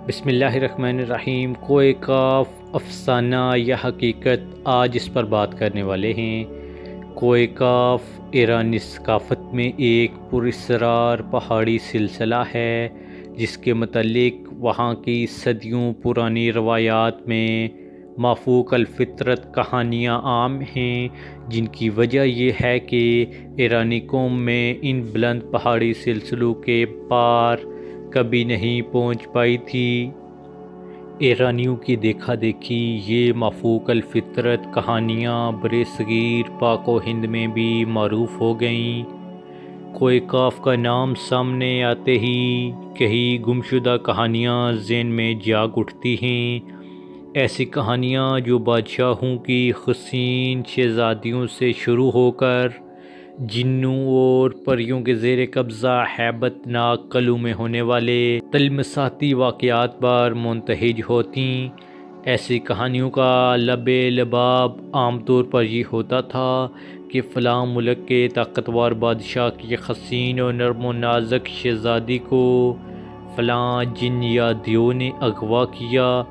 بسم اللہ الرحمن الرحیم۔ کوہ کاف افسانہ یا حقیقت، آج اس پر بات کرنے والے ہیں۔ کوہ کاف ایرانی ثقافت میں ایک پراسرار پہاڑی سلسلہ ہے جس کے متعلق وہاں کی صدیوں پرانی روایات میں مافوق الفطرت کہانیاں عام ہیں، جن کی وجہ یہ ہے کہ ایرانی قوم میں ان بلند پہاڑی سلسلوں کے پار کبھی نہیں پہنچ پائی تھی۔ ایرانیوں کی دیکھا دیکھی یہ مافوق الفطرت کہانیاں برصغیر پاک و ہند میں بھی معروف ہو گئیں۔ کوہ کاف کا نام سامنے آتے ہی کئی گمشدہ کہانیاں ذہن میں جاگ اٹھتی ہیں، ایسی کہانیاں جو بادشاہوں کی حسین شہزادیوں سے شروع ہو کر جنوں اور پریوں کے زیر قبضہ ہیبت ناک قلعوں میں ہونے والے طلمساتی واقعات پر منتہج ہوتیں۔ ایسی کہانیوں کا لب لباب عام طور پر یہ ہوتا تھا کہ فلاں ملک کے طاقتور بادشاہ کی حسین اور نرم و نازک شہزادی کو فلاں جن یا دیو نے اغوا کیا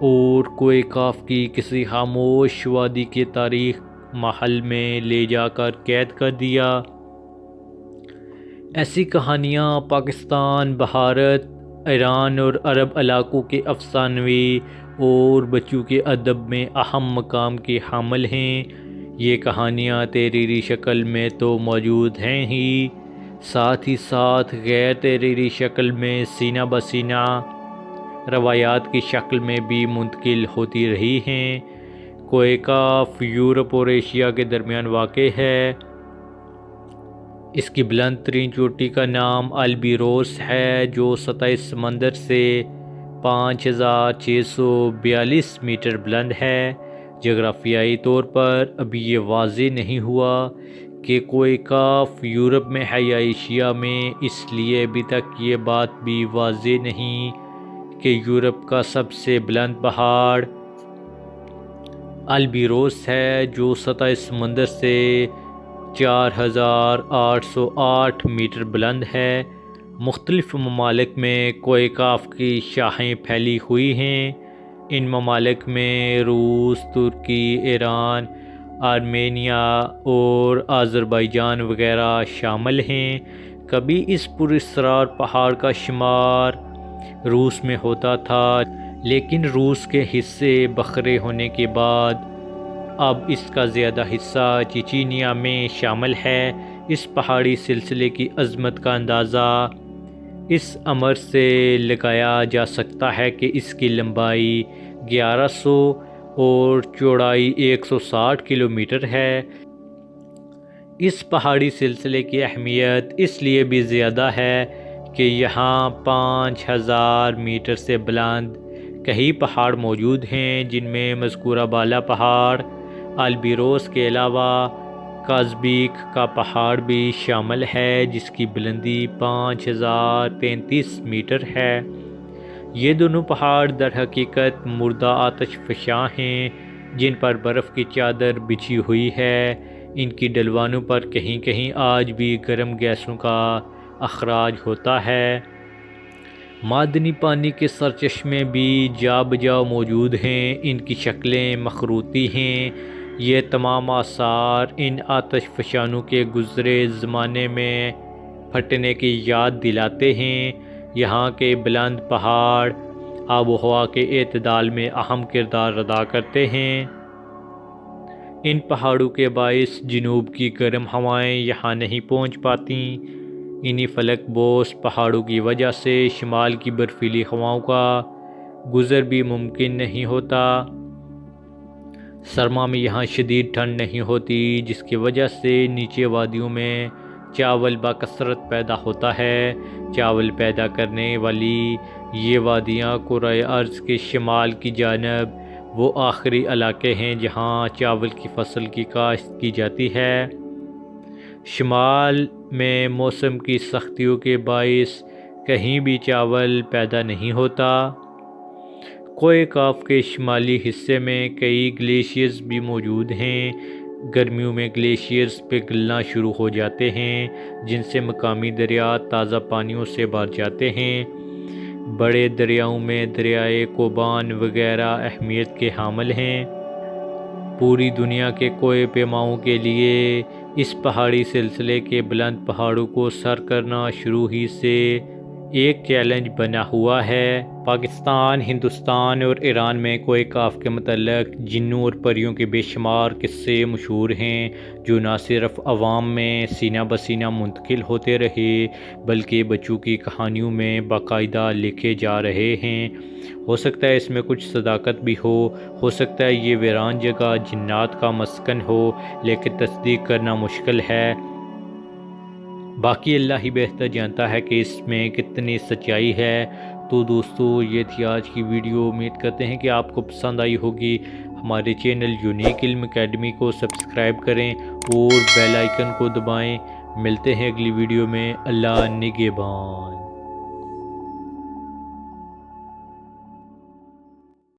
اور کوہ کاف کی کسی خاموش وادی کے تاریخ محل میں لے جا کر قید کر دیا۔ ایسی کہانیاں پاکستان، بھارت، ایران اور عرب علاقوں کے افسانوی اور بچوں کے ادب میں اہم مقام کی حامل ہیں۔ یہ کہانیاں تحریری شکل میں تو موجود ہیں ہی، ساتھ ہی ساتھ غیر تحریری شکل میں سینہ بہ سینہ روایات کی شکل میں بھی منتقل ہوتی رہی ہیں۔ کوہ کاف یورپ اور ایشیا کے درمیان واقع ہے۔ اس کی بلند ترین چوٹی کا نام البروس ہے جو سطح سمندر سے 5642 میٹر بلند ہے۔ جغرافیائی طور پر ابھی یہ واضح نہیں ہوا کہ کوہ کاف یورپ میں ہے یا ایشیا میں، اس لیے ابھی تک یہ بات بھی واضح نہیں کہ یورپ کا سب سے بلند پہاڑ البروس ہے جو سطح سمندر سے 4808 میٹر بلند ہے۔ مختلف ممالک میں کوہ کاف کی شاخیں پھیلی ہوئی ہیں۔ ان ممالک میں روس، ترکی، ایران، آرمینیا اور آذربائیجان وغیرہ شامل ہیں۔ کبھی اس پراسرار پہاڑ کا شمار روس میں ہوتا تھا، لیکن روس کے حصے بکھرے ہونے کے بعد اب اس کا زیادہ حصہ چچینیا میں شامل ہے۔ اس پہاڑی سلسلے کی عظمت کا اندازہ اس امر سے لگایا جا سکتا ہے کہ اس کی لمبائی 1100 اور چوڑائی 160 کلومیٹر ہے۔ اس پہاڑی سلسلے کی اہمیت اس لیے بھی زیادہ ہے کہ یہاں 5000 میٹر سے بلند کئی پہاڑ موجود ہیں، جن میں مذکورہ بالا پہاڑ البروس کے علاوہ کازبیک کا پہاڑ بھی شامل ہے جس کی بلندی 5035 میٹر ہے۔ یہ دونوں پہاڑ در حقیقت مردہ آتش فشاں ہیں جن پر برف کی چادر بچھی ہوئی ہے۔ ان کی ڈھلوانوں پر کہیں کہیں آج بھی گرم گیسوں کا اخراج ہوتا ہے۔ معدنی پانی کے سرچشمے بھی جا بجا موجود ہیں، ان کی شکلیں مخروطی ہیں۔ یہ تمام آثار ان آتش فشانوں کے گزرے زمانے میں پھٹنے کی یاد دلاتے ہیں۔ یہاں کے بلند پہاڑ آب و ہوا کے اعتدال میں اہم کردار ادا کرتے ہیں۔ ان پہاڑوں کے باعث جنوب کی گرم ہوائیں یہاں نہیں پہنچ پاتیں۔ انہی فلک بوس پہاڑوں کی وجہ سے شمال کی برفیلی ہواؤں کا گزر بھی ممکن نہیں ہوتا۔ سرما میں یہاں شدید ٹھنڈ نہیں ہوتی، جس کی وجہ سے نیچے وادیوں میں چاول بکثرت پیدا ہوتا ہے۔ چاول پیدا کرنے والی یہ وادیاں کرۂ ارض کے شمال کی جانب وہ آخری علاقے ہیں جہاں چاول کی فصل کی کاشت کی جاتی ہے۔ شمال میں موسم کی سختیوں کے باعث کہیں بھی چاول پیدا نہیں ہوتا۔ کوہ کاف کے شمالی حصے میں کئی گلیشیئرز بھی موجود ہیں۔ گرمیوں میں گلیشیئرز پگھلنا شروع ہو جاتے ہیں جن سے مقامی دریا تازہ پانیوں سے بھر جاتے ہیں۔ بڑے دریاؤں میں دریائے کوبان وغیرہ اہمیت کے حامل ہیں۔ پوری دنیا کے کوہ پیماؤں کے لیے اس پہاڑی سلسلے کے بلند پہاڑوں کو سر کرنا شروع ہی سے ایک چیلنج بنا ہوا ہے۔ پاکستان، ہندوستان اور ایران میں کوہ کاف کے متعلق جنوں اور پریوں کے بے شمار قصے مشہور ہیں، جو نہ صرف عوام میں سینہ بسینہ منتقل ہوتے رہے بلکہ بچوں کی کہانیوں میں باقاعدہ لکھے جا رہے ہیں۔ ہو سکتا ہے اس میں کچھ صداقت بھی ہو سکتا ہے یہ ویران جگہ جنات کا مسکن ہو، لیکن تصدیق کرنا مشکل ہے۔ باقی اللہ ہی بہتر جانتا ہے کہ اس میں کتنی سچائی ہے۔ تو دوستو، یہ تھی آج کی ویڈیو۔ امید کرتے ہیں کہ آپ کو پسند آئی ہوگی۔ ہمارے چینل یونیک علم اکیڈمی کو سبسکرائب کریں اور بیل آئیکن کو دبائیں۔ ملتے ہیں اگلی ویڈیو میں۔ اللہ نگہبان۔